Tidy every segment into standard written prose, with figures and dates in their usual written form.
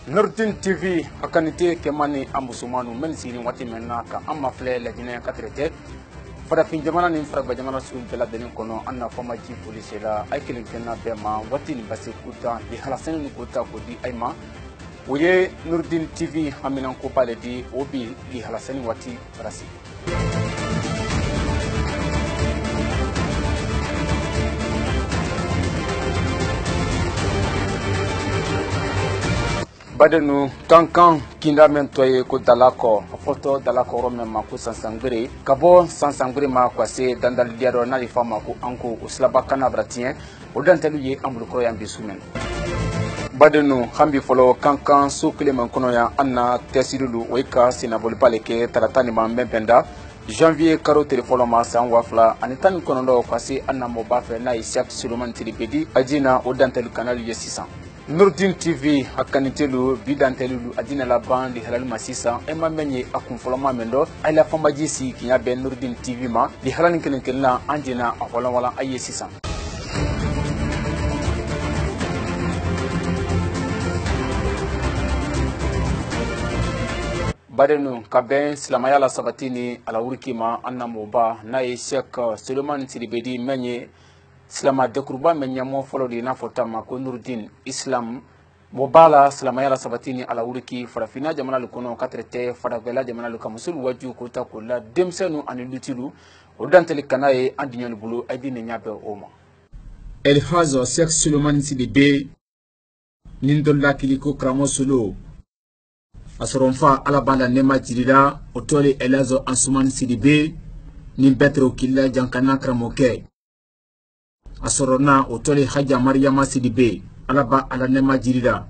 Nurdin TV akanite kemani amusumanu men sini wati menna ka amma fle la jine katrete fara fin jamana ni fara jamana sun bela denin kono anna fama ji police la ay kilin kenna be ma wati ni basi kuta di halasen ni kuta ko di ayma oye Nurdin TV haminan ko pale di obi di halasen wati rasi badenu kankan kinda men toye ko dalako foto dalako ro men ma ko sansangre kabo sansangre ma ko se dandal diado na li fama ko anko uslaba kana bratien o dantelu ye ambul ko yambi sumen badenu hambi folo kankan sukle man kono ya anna tesidulu weka sinabol paleke talatani ma mbenda janvier karo telefolo ma san wafla anitan kono do ko se anna mo bafe na isiak suluman tilibedi ajina o dantelu kanal ye 600 Nurdin TV hakanitelu bidantelu adina la bandi halal masisa ema menye akunfoloma mendo ala famba jisi kinya be Nurdin TV ma di halal kelen la anjina akola wala aye sisa badenu kaben silamaya la sabatini ala urkima anna moba na Sheikh Suleiman Tilibedi menye Slama dekurba menyamo folo di na fotama ko Nurdin Islam mobala slama yala sabatini ala uriki farafina jamana lukono katrete farabela jamana lukamusul waju ko ta ko la demsenu anilutilu odanteli kanaye andinyon bulu aidine nyabe oma el hazo Sheikh Suleiman Tilibedi nindolla kiliko kramosulu asoronfa ala banda nema jirida otole elazo Ansuman Tilibedi ni betro killa jankana kramoke asorona otole haja Mariama Sidibe alaba ala nema jirida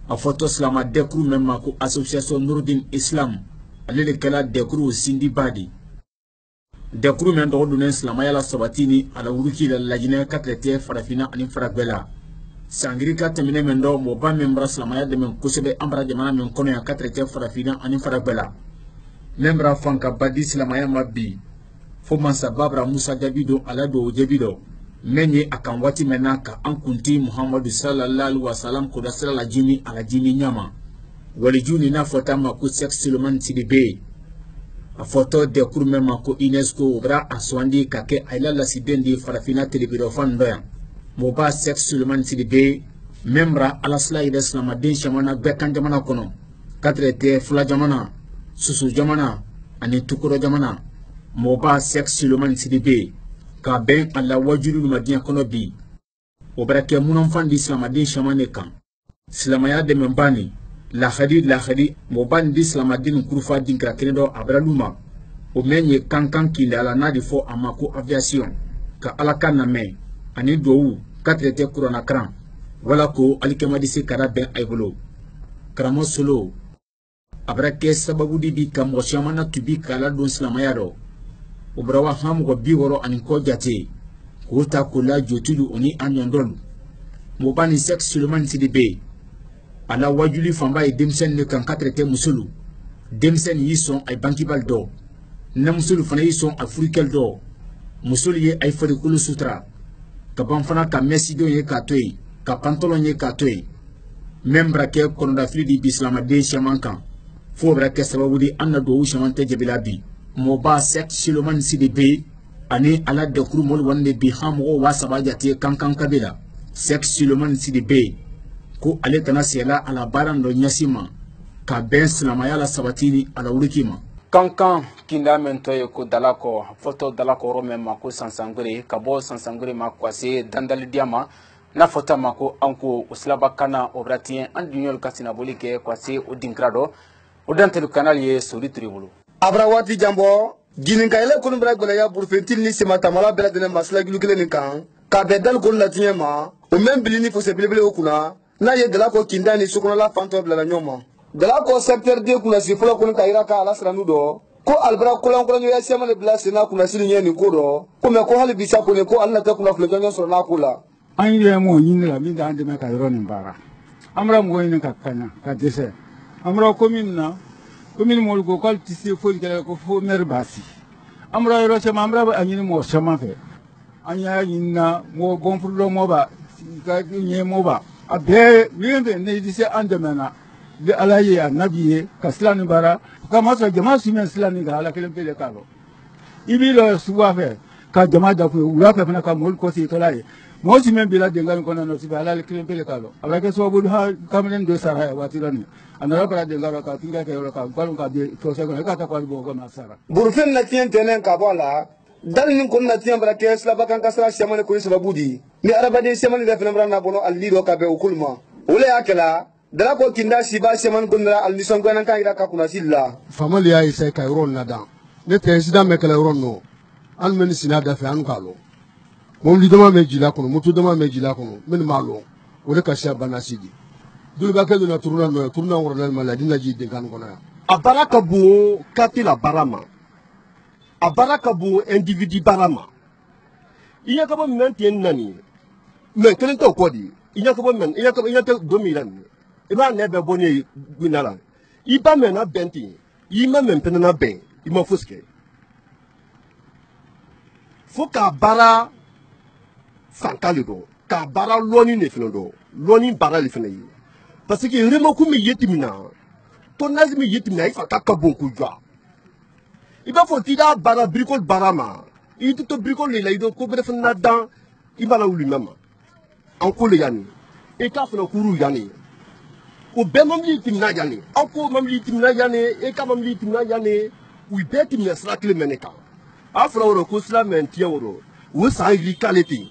a photo slama dekru memma ko association Nurdin Islam alele kala dekru sindi badi dekru men do dunen slama yala sabatini ala wuruki la lajine katrete farafina ani farabela sangiri ka temine men do mo ba membra slama ya de men kusebe ambra jamana men kono ya katrete farafina ani farabela membra fanka badi slama ya mabbi fo man sababra Musa Jabido ala do Jabido menye akan wati menaka an kunti Muhammadu sallallahu alaihi wasallam ko da sala jimi ala jimi nyama wali juni na fota ma ko Sheikh Suleiman Tilibedi a foto de kurme ma ko UNESCO bra aswandi kake ayla la sidendi farafina telebiro fandoya mo ba Sheikh Suleiman Tilibedi membra ala sala ida islam din shamana bekan jamana kono katrete fula jamana susu jamana ani tukuro jamana mo ba Sheikh Suleiman Tilibedi ka ben alla wajulu madiya kono bi o barake munon fandi islamadin shamane kan islamaya de membani la khadi mo bandi islamadin kurfa din krakedo abraluma o menye kankan kinde ala nadi fo amako aviation ka ala kana me ani dowu katrete kurona kran wala ko alikemadi se karabe aybolo kramo solo abrake sababu di bi kam o shamana tubi kala don islamaya do obrawa ham go biworo ani ko jate ko ta kula jotulu oni anyondol mo bani Sheikh Suleiman Tilibedi ala wajuli famba e demsen ne kan katrete musulu demsen yison ay bankibal do na musulu fana yison afrikel do musulu ye ay fari kulu sutra ka ban fana ka mesido ye ka toy ka pantalon ye ka toy membra ke kono da fili di bislama de shamankan fo bra ke sababu di anna do shamante jabilabi mo ba Sheikh Suleiman Tilibedi ani ala de kurumol wonde bi hamo wasaba jati kankan kabila Sheikh Suleiman Tilibedi ko ale kana sela ala baran do nyasima ka ben slama yala sabatini ala urikima kankan kinda mento ko dalako photo dalako ro memma ko sansangre kabo sansangre ma ko se dandal diama na fota mako anko uslaba kana obratien andunyol kasina bolike ko se odinkrado odantel kanal ye sori tribulu abrawati jambo ginin kayle kun bra gola ya burfentil ni semata mala bela dene masla gilu kelen kan ka bedal gon la tinyama o même bilini fo se bilibele okuna na ye dala ko kindani sukuna la fanto bela nyoma dala ko secteur de kuna si folo kun kayira ka ala sranu do ko albra kolon kolon ya sema le bla sina kuna sini nyeni ko do ko me ko hali bisa ko ne ko alla ta kuna flo ganyo so na kula an ye mo yin la mi da ande me kayiro ni bara amra mo yin ka kana ka dese amra commune mol go kal tisi fo dikala ko fo mer basi amra yoro chama amra anyini mo chama fe anya yinna mo gonfurdo mo ba ka nye mo ba abe wiende ne dise andemena de ala ye annabi ye ka silani bara ka maso jama simen silani ga ala kelen pele kalo ibi lo suwa fe ka jama da ko wura fe fana ka mol ko si to laye mo simen bila dengal ko no sibe ala kelen pele kalo ala ke so bulu ha kamlen do sara wa tirani anara para dengal ka tinga ke ka balun ka de to se ko ka ta ko bo ko na sara burfen na tien tenen ka bola dal nin kon na tien bara ke sla bakan kasra shamane ko sababudi ni arabade shamane da fena na bono allido ka be ukulma wala yakala dala ko kinda siba seman kundra alison gwanan kan ira ka kuna silla famali ya isa ka ron na da ne te sida me kala ron no an men sina da fe an kalo mom li dama me jila kono mutu dama me jila kono men malo wala ka sha banasidi dul ba kadu na turuna woro dal maladi na ji de kan kono abaraka bu katila barama abaraka bu individu barama iya ka ba men tien nani men kelen to ko di iya ka ba men iya ka domiran iba nebe boni minala iba mena benti ima mempena na ben ima fuske foka bara fankali do ka bara loni ne fino loni bara le fino yi parce que remo ku mi yetimina to nazimi yetimina ifa ka bonku jwa iba fo tida bara bricol barama itu to bricol le la ido ko bere fina dan iba la wuli mama an ko le yani e ka fino kuru yani o bɛɛ mamili timina yanni aw ko mamili timina yanni e ka mamili timina yanni u bɛɛ timina sira kelen mɛ ne kan a fɔra o ko sira mɛ tiɲɛ o o san yiri k'ale ten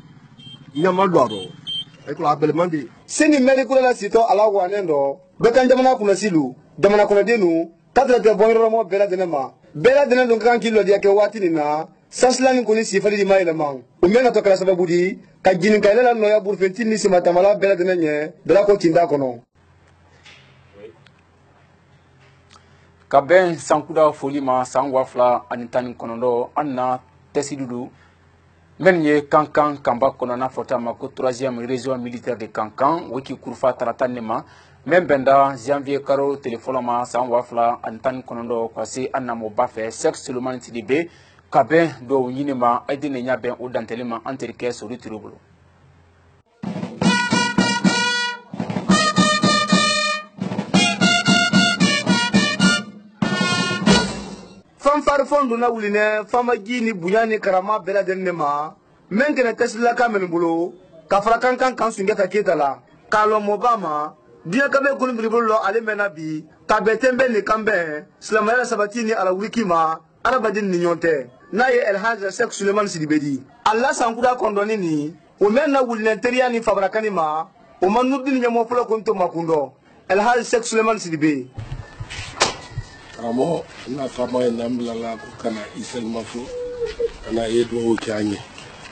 ɲama lɔ rɔ e ko a bɛlɛman de seni mɛri kula la sito ala wanen do bekan jamana kuna silu jamana kuna denu katra te bonro mo bela denema bela denen don kan kilo dia ke wati ni na saslani kuni sifali di mayela mang o mena to kala sababu di ka jinin kala la noya burfentin ni sima tamala bela denenye dala ko tinda kono ka bɛn sankuda foli ma san 2019 an na tɛsidudu minnu ye kankan kanba kɔnɔ n'a fɔta ma ko 3e région militaire de kankan wiki kurufa tarata ne ma min bɛnda janvier karo tile fɔlɔ ma san 2019 ka se an namoba fɛ Cheikh Sulemani Sidibe ka bɛn dɔw ɲini ma ayi de ne ɲa bɛn o dantɛli ma an terikɛ Sori Ture bolo. fanfar fondu na wuline fama jini bunyani karama bela denne ma men kene tesla kamen bulo ka fara kan sunge ta ketala kalo mobama dia kabe kun bribolo ale menabi ka betembe ni kambe slamaya sabatini ala wikima arabadin ni nyonte naye el haja Cheikh Sulemani Sidibedi alla sankuda kondoni ni o men na wuline teriya ni fabrakani ma o manudin nyamo fulo konto makundo el haja Cheikh Sulemani Sidibe Ramo na fama ina mlala kana isel mafu kana yedo chanye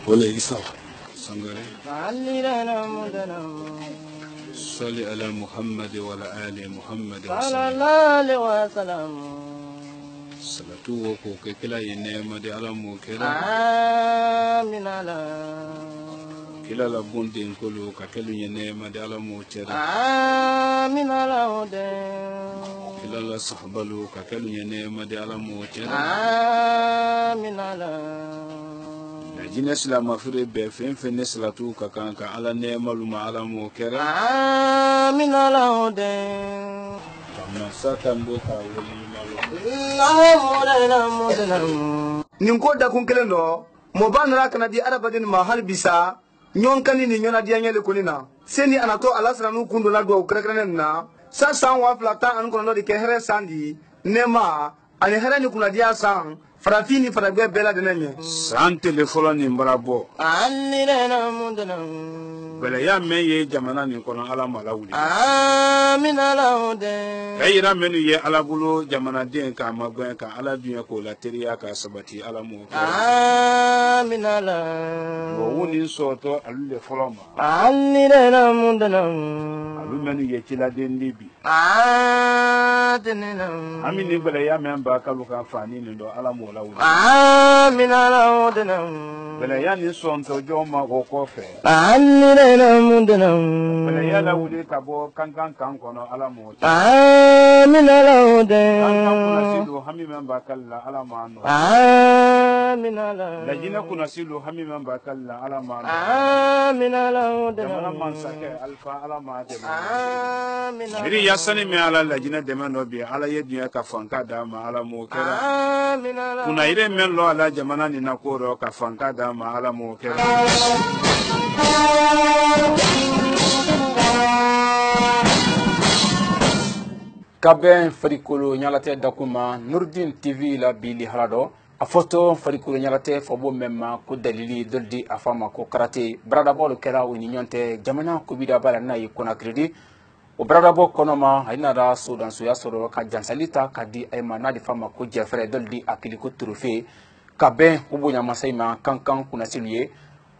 wala isa sangare salli ala Muhammad wa ala ali Muhammad sallallahu wa sallam salatu wa ko ke kila yene ma de ala mo kera amin ala kila la bonde nkolo ka kelu yene ma de ala mo kera amin ala ode kila la sahbalu ka kelu yene ma de ala mo kera amin ala la jina islam afire be fen fen salatu ka kan ka ala ne maluma ala mo kera amin ala ode na satan do ka wali ninko da kun kelen do mo banara kana di arabadin ma hal bisa nyon kani ni nyona di anyele kunina seni anato alasra nu kundo na do krekrenen na sa san wa flata an kono di kehere sandi nema ani here ni kuna dia san farafini faragbe bela de nenye san telefone ni mbarabo anina mundana bela ya meye jamana ni kono ala malawuli amin alaude ayira menu ye ala bulu jamana den ka magwen ka ala dunya ko la teriya ka sabati ala mo amin ala wo woni soto alule foloma anina mundana alu menu ye chila den libi adenena amini bela ya memba ka luka fani ni do ala mo lawuli amin alaude bela ya ni sonto joma ko kofe anina bela ya la wuli tabo kankan kono ala mo amin alaude kankan kuna sidu hami memba kala ala ma no lajina kuna silu hami man bakalla ala ma jamana man sake alfa ala ma biri yasani me ala lajina dema no bi ala ye dunya ka fanka da ma ala mo kera kuna ire men lo ala jamana ni na ko ka fanka da ma ala mo kera Kaben farikolo nyalate dakuma Nurdin TV la bili halado a photo farikolo nyalate fobo memma ko dalili doldi afama ko karate brada bolo kera woni nyonte jamana ko bida bala nay kona kredi o brada bo konoma hayna da sudan suya soro ka jansalita kadi ay manadi fama ko jefre doldi akili ko trophée Kaben hubo nya masaima kankan kuna siluye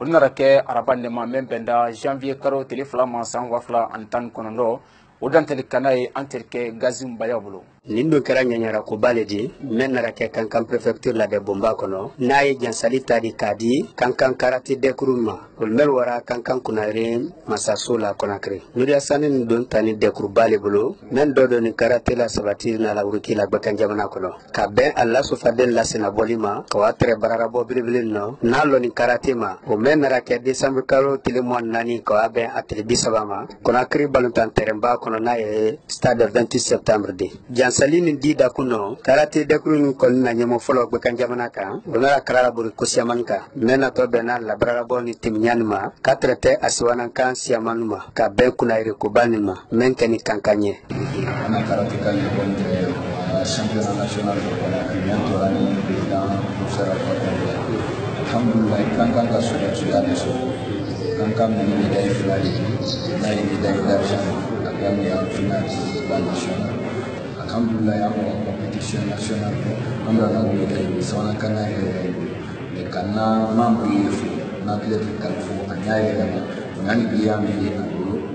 onara ke arabande ma membenda janvier karo teleflama san wafla antan konondo odantel kanaye anterke gazim bayabulu nindo kera nyanyara ko baledi men nara ke kankan prefecture la de bomba kono nayi jansalita di kadi kankan karate de kuruma ol mel wara kankan kunare masaso la konakri nuri asanin don tani de kurbale bulu men dodo ni karate la sabati na la uruki la bakan jamana kono ka ben alla so faden la sena bolima ko atre barara bo bilbilin no nalo ni karate ma o men nara ke december karo tile mo nani ko abe atre bisabama konakri baluntan teremba kono naye stade 28 septembre de salini dida kuno karate dekuru ko na nyamo folo be kan jamana ka onara karara buri ko siamanka mena to bena la brara boni tim nyanma katrete asiwana kan siamanuma ka be kuna ire ko banima men kani kankanye ana karate kan contre championnat national de bientôt l'année président professeur alhamdulillah kankan ka sura suya deso kankan ni dai finali dai d'argent agam ya finali national alhamdulillah ya ko competition national amra na wele sona kana e kana mambo yefu na athlete kalfu anyaye kama ngani biya mi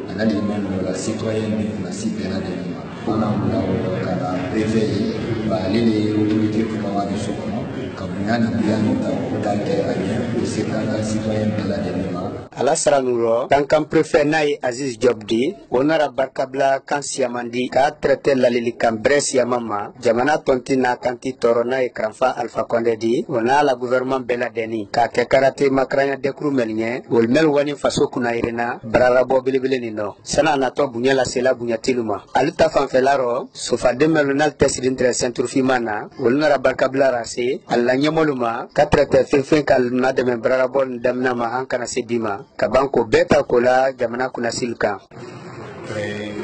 anali membre la citoyenne na citoyenne de Lima ona mula kana préfet ba lele autorité pour la de sokono kabunani biya mi ta dalke anya c'est kana citoyenne de la de Lima ala saranuro kankan préfet nay Aziz Jobdi onara barkabla kan siamandi ka traité la lili kan bres yamama jamana tontina kanti torona e kranfa alpha konde di ona la gouvernement bela deni ka ke karate makranya de krumelnye wol mel wani faso kuna irena brara bo bilibile ni no sana na to bunya la sela bunya tiluma alta fan felaro so fa de melonal tesidin tre centre fimana wol nara barkabla rase alla nyamoluma ka traité fefe kal na de brara bo damna ma hankana sedima kabanko beta kola jamana kuna silka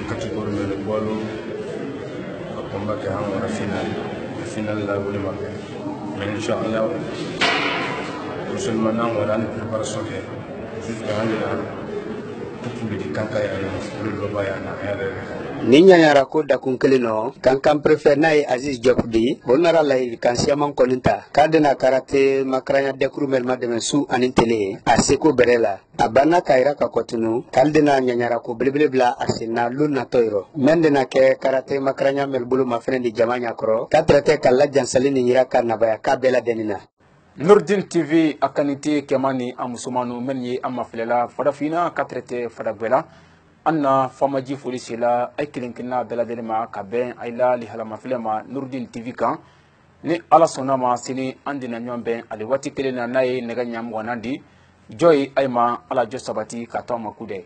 categorie de bolo combat que on final la voulait marquer mais inchallah prochainement on va aller préparation jusqu'à pour le kanka ya le loba ya na ninya yara ko da kunkelino kankan prefer nay Aziz Jobdi onara lay kan siamam koninta kadena karate makranya dekrumel mademe su anintele aseko berela abana kaira ka kotunu kaldena nyanyara ko blebla asina luna toiro mendena ke karate makranya melbulu mafrendi jamanya kro katrate kala jansalini nyira kana baya kabela denina Nurdin TV akaniti kemani amusumanu menye amaflela fadafina katrete fadabela anna famaji folisi la ay kilinkina beladelema ka ben ay la li halama filema Nurdin TV kan ni ala sonama sini andina nyombe ali wati kelena naye nega nyam wanandi joy ayma ala jo sabati ka tawma kude